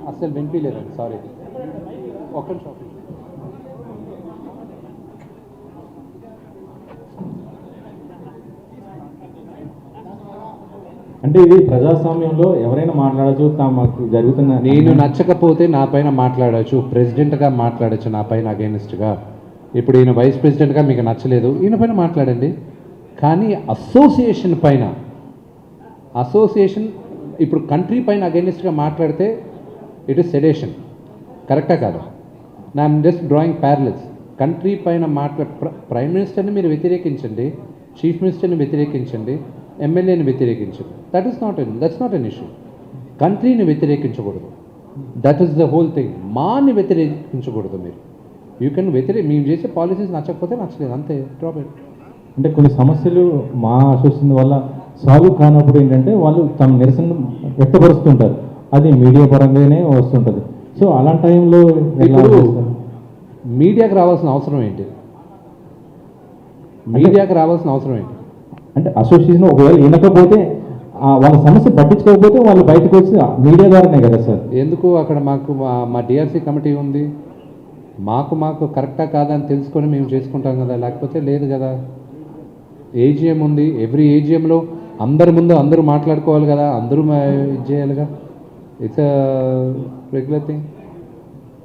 అసలు వినిపించలేదండి, సారీ. ఒక్క నిమిషం. అంటే ఇది ప్రజాస్వామ్యంలో ఎవరైనా మాట్లాడచ్చు, తమకు జరుగుతున్న నేను నచ్చకపోతే నా పైన మాట్లాడచ్చు, ప్రెసిడెంట్గా మాట్లాడచ్చు నా పైన అగైనిస్ట్గా. ఇప్పుడు ఈయన వైస్ ప్రెసిడెంట్గా మీకు నచ్చలేదు, ఈయన పైన మాట్లాడండి. కానీ అసోసియేషన్ ఇప్పుడు కంట్రీ పైన అగైనిస్ట్గా మాట్లాడితే ఇట్ ఇస్ సెడేషన్. కరెక్టా కాదు? నా జస్ట్ డ్రాయింగ్ ప్యారలల్స్. కంట్రీ పైన ప్రైమ్ మినిస్టర్ని మీరు వ్యతిరేకించండి, చీఫ్ మినిస్టర్ని వ్యతిరేకించండి, ఎమ్మెల్యేని వ్యతిరేకించండి. That's not an issue. కంట్రీని వ్యతిరేకించకూడదు. That is the whole thing. మాని వ్యతిరేకించకూడదు. యూ కెన్ మేము చేసే పాలసీస్ నచ్చకపోతే నచ్చలేదు, అంతే. Drop it. అంటే కొన్ని సమస్యలు మా అసోసియేషన్ వల్ల సాల్వ్ కానప్పుడు ఏంటంటే వాళ్ళు తమ నిరసన వ్యక్తపరుస్తుంటారు, అది మీడియా పరంగానే వస్తుంటుంది. సో అలాంటి టైంలో ఇప్పుడు మీడియాకి రావాల్సిన అవసరం ఏంటి? అంటే అసోసియేషన్ ఒకవేళ వినకపోతే వాళ్ళ సమస్య పట్టించుకోకపోతే వాళ్ళు బయటకు వచ్చి మీడియా ద్వారానే కదా సార్. ఎందుకు అక్కడ మాకు మా డిఆర్సీ కమిటీ ఉంది, మాకు కరెక్టా కాదా అని తెలుసుకొని మేము చేసుకుంటాం కదా, లేకపోతే లేదు కదా. ఏజిఎం ఉంది, ఎవ్రీ ఏజిఎంలో అందరి ముందు అందరూ మాట్లాడుకోవాలి కదా, అందరూ ఇది చేయాలిగా. It's regular thing.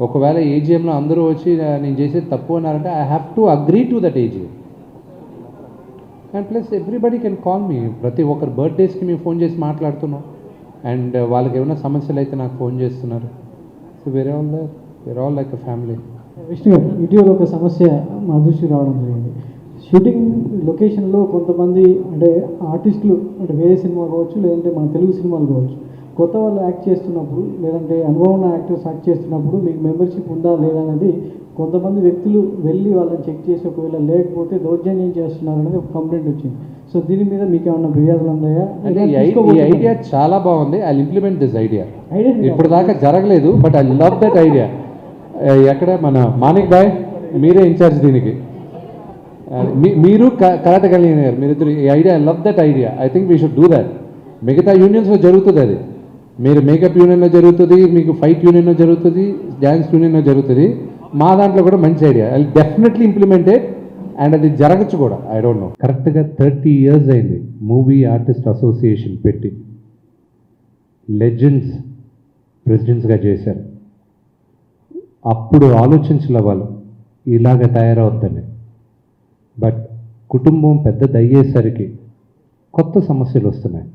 ఒకవేళ ఏజిఎంలో అందరూ వచ్చి నేను చేసేది తప్పు అన్నారంటే I have to agree to that AGM. And plus everybody can call me. ప్రతి ఒక్కరు బర్త్డేస్కి మేము ఫోన్ చేసి మాట్లాడుతున్నాం, అండ్ వాళ్ళకి ఏమైనా సమస్యలు అయితే నాకు ఫోన్ చేస్తున్నారు. సో వేరే all like a family. Vishnu గారు, ఇటీవల ఒక సమస్య మా దృష్టికి రావడం జరిగింది. షూటింగ్ లొకేషన్లో కొంతమంది అంటే ఆర్టిస్టులు, అంటే వేరే సినిమా కావచ్చు, లేదంటే మన తెలుగు సినిమాలు కావచ్చు, కొత్త వాళ్ళు యాక్ట్ చేస్తున్నప్పుడు, లేదంటే అనుభవం ఉన్న యాక్టర్స్ యాక్ట్ చేస్తున్నప్పుడు మీకు మెంబర్షిప్ ఉందా లేదా అనేది కొంతమంది వ్యక్తులు వెళ్ళి వాళ్ళని చెక్ చేసి ఒకవేళ లేకపోతే దౌర్జన్యం చేస్తున్నారు అనేది ఒక కంప్లైంట్ వచ్చింది. సో దీని మీద మీకు ఏమన్నా ఫిర్యాదులు ఉన్నాయా? అంటే ఈ ఐడియా చాలా బాగుంది. I implement this idea. ఇప్పుడు దాకా జరగలేదు, but I love that idea. ఎక్కడ మన మానిక్ బాయ్, మీరే ఇన్ఛార్జ్ దీనికి. మీరు కరాటే కలిగినారు మీరిద్దరు. ఈ idea, I love that idea. I think we should do that. మిగతా యూనియన్స్లో జరుగుతుంది అది. మీరు మేకప్ యూనియన్లో జరుగుతుంది, మీకు ఫైట్ యూనియన్లో జరుగుతుంది, డ్యాన్స్ యూనియన్లో జరుగుతుంది. మా దాంట్లో కూడా మంచి idea. I definitely implemented, and అది జరగచ్చు కూడా. I don't know. కరెక్ట్గా 30 years అయింది మూవీ ఆర్టిస్ట్ అసోసియేషన్ పెట్టి. లెజెండ్స్ ప్రెసిడెంట్స్గా చేశారు. అప్పుడు ఆలోచించలే వాళ్ళు ఇలాగ తయారవుద్దని. బట్ కుటుంబం పెద్దదయ్యేసరికి కొత్త సమస్యలు వస్తున్నాయి.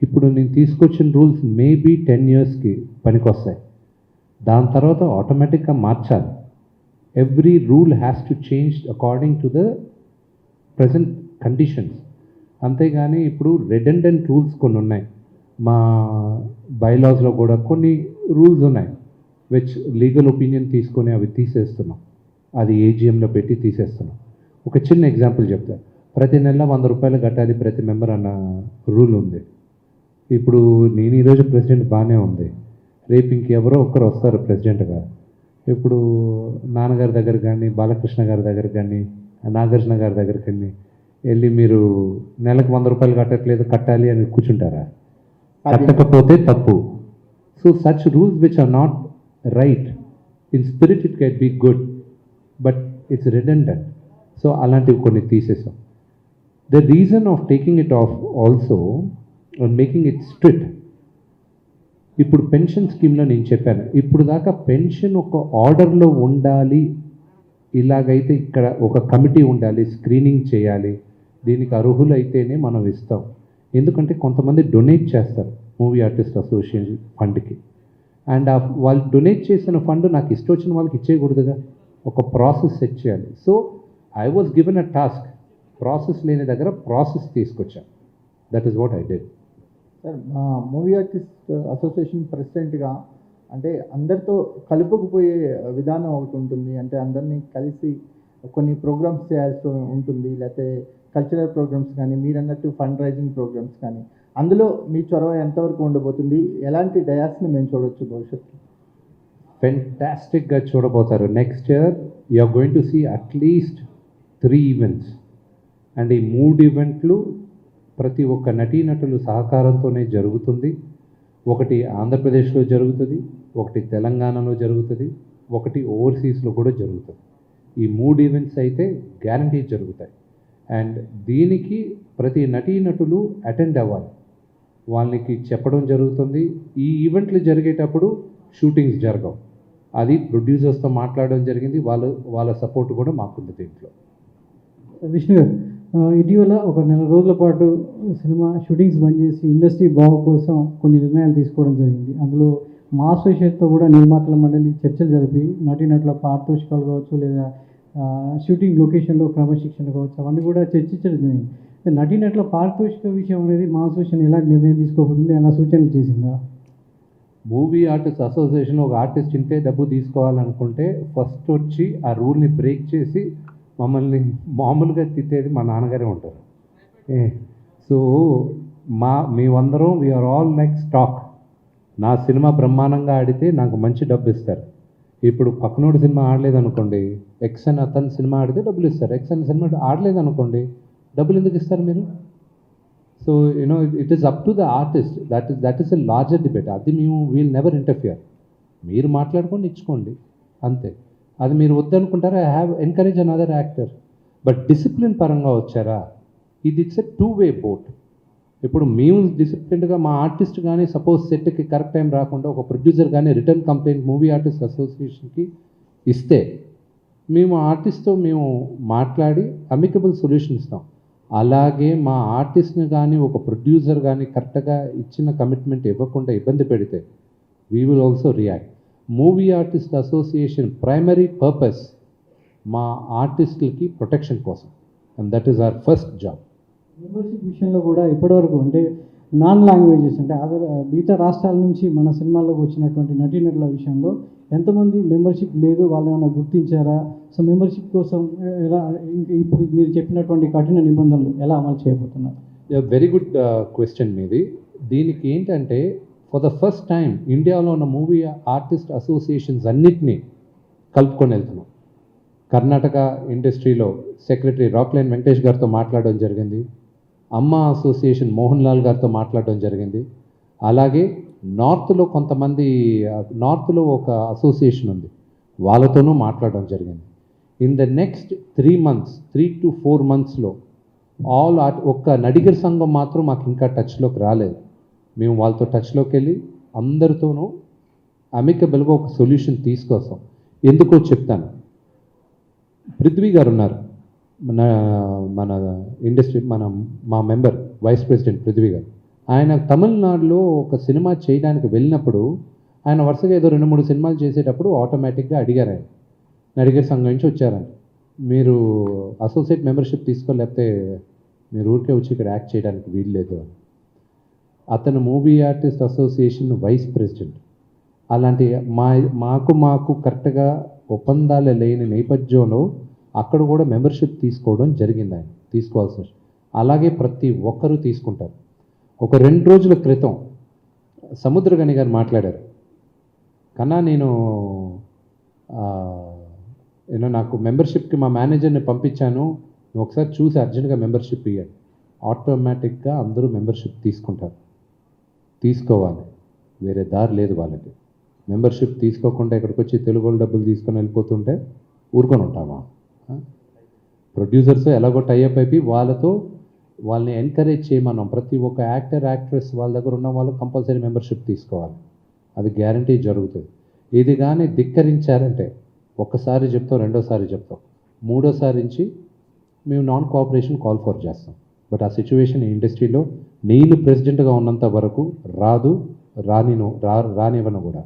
ఇప్పుడు నేను తీసుకొచ్చిన రూల్స్ మేబీ 10 yearsకి పనికొస్తాయి. దాని తర్వాత ఆటోమేటిక్గా మార్చాలి. Every rule has to change according to the present conditions. అంతేగాని ఇప్పుడు రెడెండెంట్ రూల్స్ కొన్ని ఉన్నాయి. మా బైలాస్లో కూడా కొన్ని రూల్స్ ఉన్నాయి విచ్ లీగల్ ఒపీనియన్ తీసుకొని అవి తీసేస్తున్నాం. అది ఏజిఎంలో పెట్టి తీసేస్తున్నాం. ఒక చిన్న ఎగ్జాంపుల్ చెప్తా. ప్రతి నెల 100 రూపాయలు కట్టాలి ప్రతి మెంబర్ అన్న రూల్ ఉంది. ఇప్పుడు నేను ఈరోజు ప్రెసిడెంట్ బాగానే ఉంది, రేపు ఇంకెవరో ఒక్కరు వస్తారు ప్రెసిడెంట్గా. ఇప్పుడు నాన్నగారి దగ్గర కానీ, బాలకృష్ణ గారి దగ్గర కానీ, నాగార్జున గారి దగ్గర కానీ వెళ్ళి మీరు నెలకు 100 రూపాయలు కట్టాలి అని కూర్చుంటారా? కట్టకపోతే తప్పు. So such rules which are not right. In spirit it can be good, but it's redundant. So అలాంటివి కొన్ని తీసేసాం. The reason of taking it off also making it strict. ఇప్పుడు పెన్షన్ స్కీమ్లో నేను చెప్పాను, ఇప్పుడు దాకా పెన్షన్ ఒక ఆర్డర్లో ఉండాలి, ఇలాగైతే ఇక్కడ ఒక కమిటీ ఉండాలి, స్క్రీనింగ్ చేయాలి, దీనికి అర్హులైతేనే మనం ఇస్తాం. ఎందుకంటే కొంతమంది డొనేట్ చేస్తారు మూవీ ఆర్టిస్ట్ అసోసియేషన్ ఫండ్కి, అండ్ వాళ్ళు డొనేట్ చేసిన ఫండ్ నాకు ఇష్టం వచ్చిన వాళ్ళకి ఇచ్చేయకూడదుగా, ఒక ప్రాసెస్ సెట్ చేయాలి. So I was given a task. Process లేని దగ్గర ప్రాసెస్ తీసుకొచ్చాను. That is what I did. Sir, మా మూవీ ఆర్టిస్ట్ అసోసియేషన్ ప్రెసిడెంట్గా అంటే అందరితో కలుపుకుపోయే విధానం ఒకటి ఉంటుంది. అంటే అందరినీ కలిసి కొన్ని ప్రోగ్రామ్స్ చేయాల్సి ఉంటుంది, లేకపోతే కల్చరల్ ప్రోగ్రామ్స్ కానీ, మీరు అన్నట్టు ఫండ్ రైజింగ్ ప్రోగ్రామ్స్ కానీ. అందులో మీ చొరవ ఎంతవరకు ఉండబోతుంది? ఎలాంటి డయాస్ని మేము చూడవచ్చు భవిష్యత్తులో? ఫెంటాస్టిక్గా చూడబోతారు. Next year you are going to see at least 3 events. And ఈ 3 ఈవెంట్లు ప్రతి ఒక్క నటీనటులు సహకారంతోనే జరుగుతుంది. ఒకటి ఆంధ్రప్రదేశ్లో జరుగుతుంది, ఒకటి తెలంగాణలో జరుగుతుంది, ఒకటి ఓవర్సీస్లో కూడా జరుగుతుంది. ఈ 3 ఈవెంట్స్ అయితే గ్యారంటీ జరుగుతాయి. అండ్ దీనికి ప్రతి నటీనటులు అటెండ్ అవ్వాలి, వాళ్ళకి చెప్పడం జరుగుతుంది. ఈ ఈవెంట్లు జరిగేటప్పుడు షూటింగ్స్ జరగవు, అది ప్రొడ్యూసర్స్తో మాట్లాడడం జరిగింది. వాళ్ళ సపోర్ట్ కూడా మాకుంది దీంట్లో. విష్ణు గారు, ఇటీవల ఒక నెల రోజుల పాటు సినిమా షూటింగ్స్ బంద్ చేసి ఇండస్ట్రీ బాగు కోసం కొన్ని నిర్ణయాలు తీసుకోవడం జరిగింది. అందులో మా అసోసియేట్తో కూడా నిర్మాతల మండలి చర్చలు జరిపి నటీనటుల పారితోషికాలు కావచ్చు, లేదా షూటింగ్ లొకేషన్లో క్రమశిక్షణ కావచ్చు, అవన్నీ కూడా చర్చించడం జరిగింది. నటీనటుల పారితోషిక విషయం అనేది మా అసోసియేషన్ ఎలాంటి నిర్ణయం తీసుకోబోతుంది అన్న సూచనలు చేసిందా? మూవీ ఆర్టిస్ట్ అసోసియేషన్ ఒక ఆర్టిస్ట్ ఇంతే డబ్బు తీసుకోవాలనుకుంటే ఫస్ట్ వచ్చి ఆ రూల్ని బ్రేక్ చేసి మమ్మల్ని మామూలుగా తిట్టేది మా నాన్నగారే ఉంటారు. సో మేమందరం వీఆర్ ఆల్ లైక్ స్టాక్. నా సినిమా బ్రహ్మాండంగా ఆడితే నాకు మంచి డబ్బు ఇస్తారు. ఇప్పుడు పక్కనోడు సినిమా ఆడలేదనుకోండి, ఎక్స్ అని అతని సినిమా ఆడితే డబ్బులు ఇస్తారు. ఎక్స్ అని సినిమా ఆడలేదనుకోండి, డబ్బులు ఎందుకు ఇస్తారు మీరు? So you know it is up to the artist. That is a larger debate. అది మేము వీల్ నెవర్ ఇంటర్ఫియర్. మీరు మాట్లాడుకొని ఇచ్చుకోండి అంతే. అది మీరు వద్దనుకుంటారా, I have encourage another actor. But discipline పరంగా వచ్చారా, ఇట్స్ ఎ 2-way బోట్. ఇప్పుడు మేము డిసిప్లిన్డ్గా మా ఆర్టిస్ట్ కానీ సపోజ్ సెట్కి కరెక్ట్ టైం రాకుండా ఒక ప్రొడ్యూసర్ కానీ రిటర్న్ కంప్లైంట్ మూవీ ఆర్టిస్ట్ అసోసియేషన్కి ఇస్తే మేము ఆర్టిస్ట్తో మేము మాట్లాడి అమికబుల్ సొల్యూషన్ ఇస్తాం. అలాగే మా ఆర్టిస్ట్ని కానీ ఒక ప్రొడ్యూసర్ కానీ కరెక్ట్గా ఇచ్చిన కమిట్మెంట్ ఇవ్వకుండా ఇబ్బంది పెడితే we will also react. Movie artist association primary purpose మా ఆర్టిస్టులకి ప్రొటెక్షన్ కోసం, and that is our first job. Membership విషయంలో కూడా ఇప్పటివరకు అంటే నాన్ లాంగ్వేజెస్ అంటే మిగతా రాష్ట్రాల నుంచి మన సినిమాల్లోకి వచ్చినటువంటి నటీనటుల విషయంలో ఎంతమంది మెంబర్షిప్ లేదు, వాళ్ళు ఏమైనా గుర్తించారా? సో మెంబర్షిప్ కోసం ఎలా ఇప్పుడు మీరు చెప్పినటువంటి కఠిన నిబంధనలు ఎలా అమలు చేయబోతున్నారు? వెరీ గుడ్ క్వశ్చన్ మీది. దీనికి ఏంటంటే ఫర్ ద ఫస్ట్ టైం ఇండియాలో ఉన్న మూవీ ఆర్టిస్ట్ అసోసియేషన్స్ అన్నిటినీ కలుపుకొని వెళ్తున్నాం. కర్ణాటక ఇండస్ట్రీలో సెక్రటరీ రాక్లైన్ వెంకటేష్ గారితో మాట్లాడడం జరిగింది. అమ్మ అసోసియేషన్ మోహన్ లాల్ గారితో మాట్లాడడం జరిగింది. అలాగే నార్త్లో కొంతమంది, నార్త్లో ఒక అసోసియేషన్ ఉంది, వాళ్ళతోనూ మాట్లాడడం జరిగింది. ఇన్ ద నెక్స్ట్ 3 to 4 monthsలో ఒక్క నడిగర్ సంఘం మాత్రం మాకు ఇంకా టచ్లోకి రాలేదు. మేము వాళ్ళతో టచ్లోకి వెళ్ళి అందరితోనూ అమికబుల్గా ఒక సొల్యూషన్ తీసుకొస్తాం. ఎందుకో చెప్తాను. పృథ్వీ గారు ఉన్నారు, మన ఇండస్ట్రీ మా మెంబర్ వైస్ ప్రెసిడెంట్ పృథ్వీ గారు. ఆయన తమిళనాడులో ఒక సినిమా చేయడానికి వెళ్ళినప్పుడు ఆయన వరుసగా ఏదో 2-3 సినిమాలు చేసేటప్పుడు ఆటోమేటిక్గా అడిగారు, ఆయన నడిగర్ సంఘం నుంచి వచ్చారంట, మీరు అసోసియేట్ మెంబర్షిప్ తీసుకోలేకపోతే మీరు ఊరికే వచ్చి ఇక్కడ యాక్ట్ చేయడానికి వీలు లేదు అని. అతను movie artist association vice president. అలాంటి మాకు కరెక్ట్గా ఒప్పందాలు లేని నేపథ్యంలో అక్కడ కూడా మెంబర్షిప్ తీసుకోవడం జరిగింది. ఆయన తీసుకోవాల్సిన, అలాగే ప్రతి ఒక్కరూ తీసుకుంటారు. ఒక 2 రోజుల క్రితం సముద్రగని గారు మాట్లాడారు, కన్నా నేను నాకు మెంబర్షిప్కి మా మేనేజర్ని పంపించాను, నువ్వు ఒకసారి చూసి అర్జెంట్గా మెంబర్షిప్ ఇవ్వండి. ఆటోమేటిక్గా అందరూ మెంబర్షిప్ తీసుకుంటారు. తీసుకోవాలి, వేరే దారి లేదు వాళ్ళకి. మెంబర్షిప్ తీసుకోకుండా ఇక్కడికి వచ్చి తెలుగు వాళ్ళు డబ్బులు తీసుకొని వెళ్ళిపోతుంటే ఊరుకొని ఉంటామా? ప్రొడ్యూసర్స్ ఎలాగో టైఅప్ అయిపోయి వాళ్ళని ఎంకరేజ్ చేయమన్నాం. ప్రతి ఒక్క యాక్టర్ యాక్ట్రెస్ వాళ్ళ దగ్గర ఉన్న వాళ్ళు కంపల్సరీ మెంబర్షిప్ తీసుకోవాలి, అది గ్యారంటీ జరుగుతుంది. ఇది కానీ ధిక్కరించారంటే ఒక్కసారి చెప్తాం, రెండోసారి చెప్తాం, మూడోసారి నుంచి మేము నాన్ కోఆపరేషన్ కాల్ ఫర్ చేస్తాం. బట్ ఆ సిచ్యువేషన్ ఈ ఇండస్ట్రీలో నేను ప్రెసిడెంట్గా ఉన్నంత వరకు రానివ్వను కూడా.